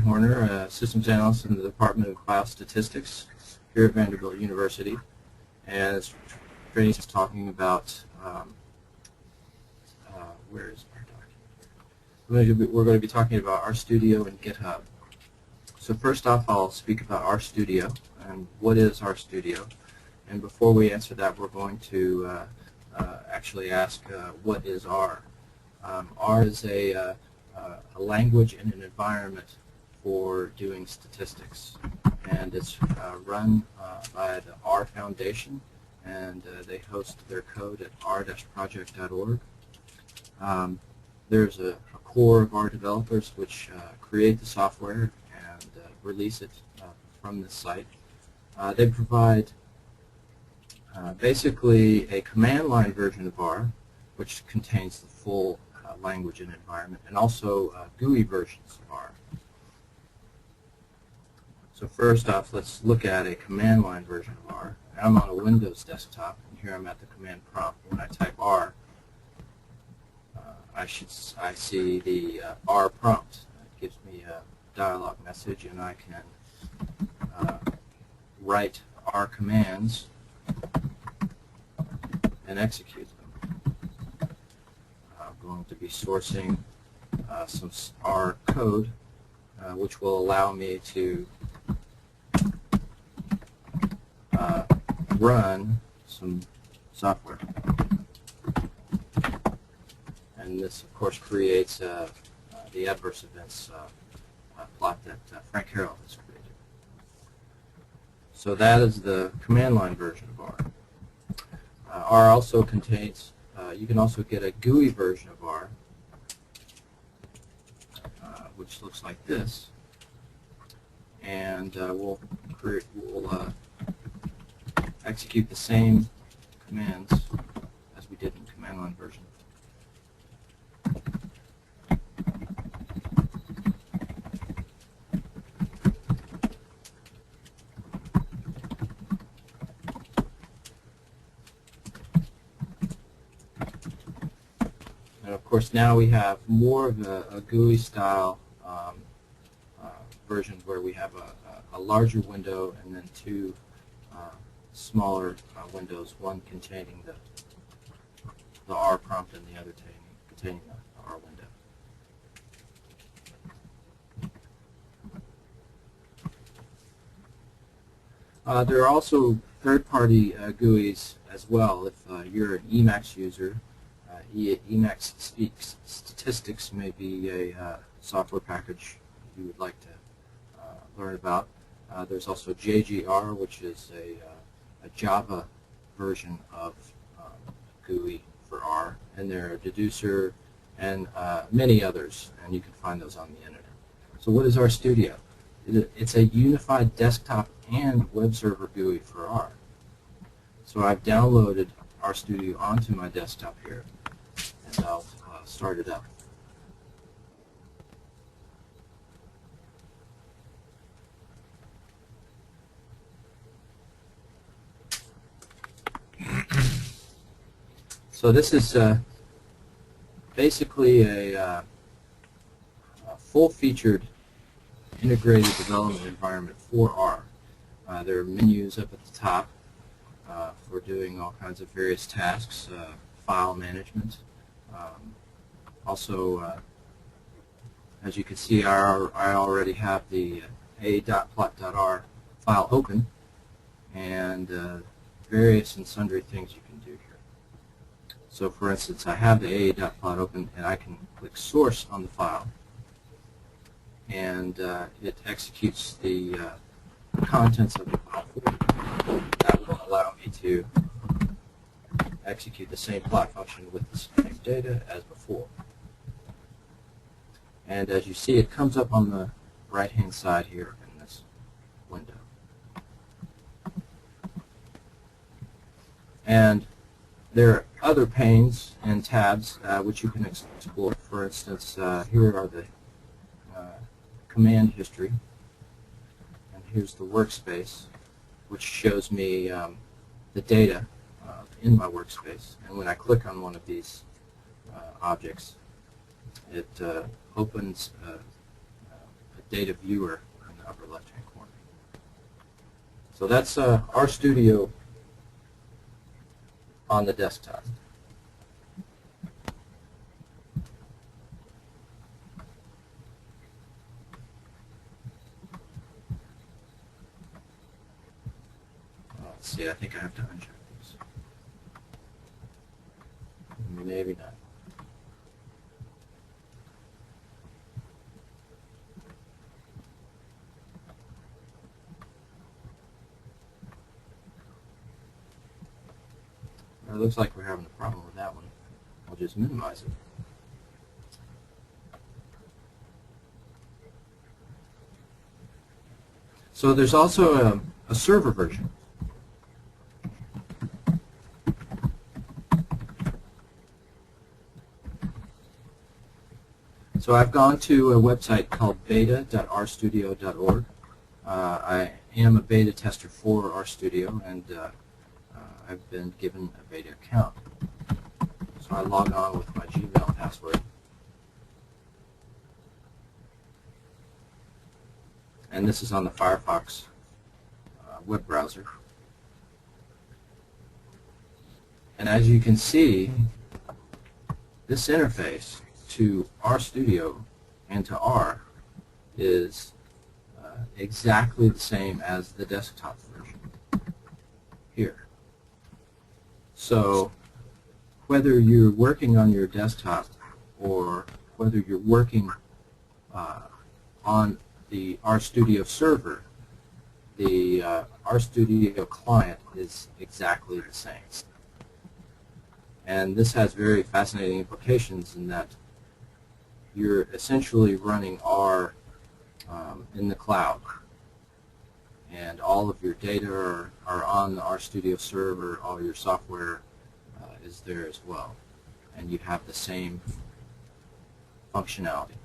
Horner, Systems Analyst in the Department of Biostatistics here at Vanderbilt University. And this training is talking about, where is our document? We're going to be talking about RStudio and GitHub. So first off, I'll speak about RStudio and what is RStudio. And before we answer that, we're going to actually ask what is R. R is a language and an environment for doing statistics, and it's run by the R Foundation, and they host their code at r-project.org. There's a core of R developers which create the software and release it from this site. They provide basically a command line version of R, which contains the full language and environment, and also GUI versions of R. So first off, let's look at a command line version of R. I'm on a Windows desktop, and here I'm at the command prompt. When I type R, I see the R prompt. It gives me a dialog message, and I can write R commands and execute them. I'm going to be sourcing some R code, which will allow me to run some software. And this, of course, creates the adverse events plot that Frank Harrell has created. So that is the command line version of R. R also contains, you can also get a GUI version of R, which looks like this. And we'll execute the same commands as we did in the command line version. And of course, now we have more of a GUI style version where we have a larger window and then two smaller windows, one containing the R prompt and the other containing the R window. There are also third-party GUIs as well. If you're an Emacs user, Emacs Statistics may be a software package you would like to learn about. There's also JGR, which is a Java version of GUI for R, and there are Deducer and many others, and you can find those on the internet. So what is RStudio? It's a unified desktop and web server GUI for R. So I've downloaded RStudio onto my desktop here, and I'll start it up. So this is basically a full-featured integrated development environment for R. There are menus up at the top for doing all kinds of various tasks, file management. Also, as you can see, I already have the a.plot.r file open, and various and sundry things you can do here. So for instance, I have the a.plot open, and I can click source on the file, and it executes the contents of the file for me. That will allow me to execute the same plot function with the same data as before. And as you see, it comes up on the right-hand side here in this window. And there are other panes and tabs which you can explore. For instance, here are the command history, and here's the workspace, which shows me the data in my workspace. And when I click on one of these objects, it opens a data viewer in the upper left-hand corner. So that's RStudio on the desktop. Let's see, I think I have to uncheck these. Maybe not. It looks like we're having a problem with that one. I'll just minimize it. So there's also a server version. So I've gone to a website called beta.rstudio.org. I am a beta tester for RStudio, and I've been given a beta account. So I log on with my Gmail password. And this is on the Firefox web browser. And as you can see, this interface to RStudio and to R is exactly the same as the desktop version here. So whether you're working on your desktop or whether you're working on the RStudio server, the RStudio client is exactly the same. And this has very fascinating implications in that you're essentially running R in the cloud, and all of your data are on the RStudio server. All your software is there as well, and you have the same functionality.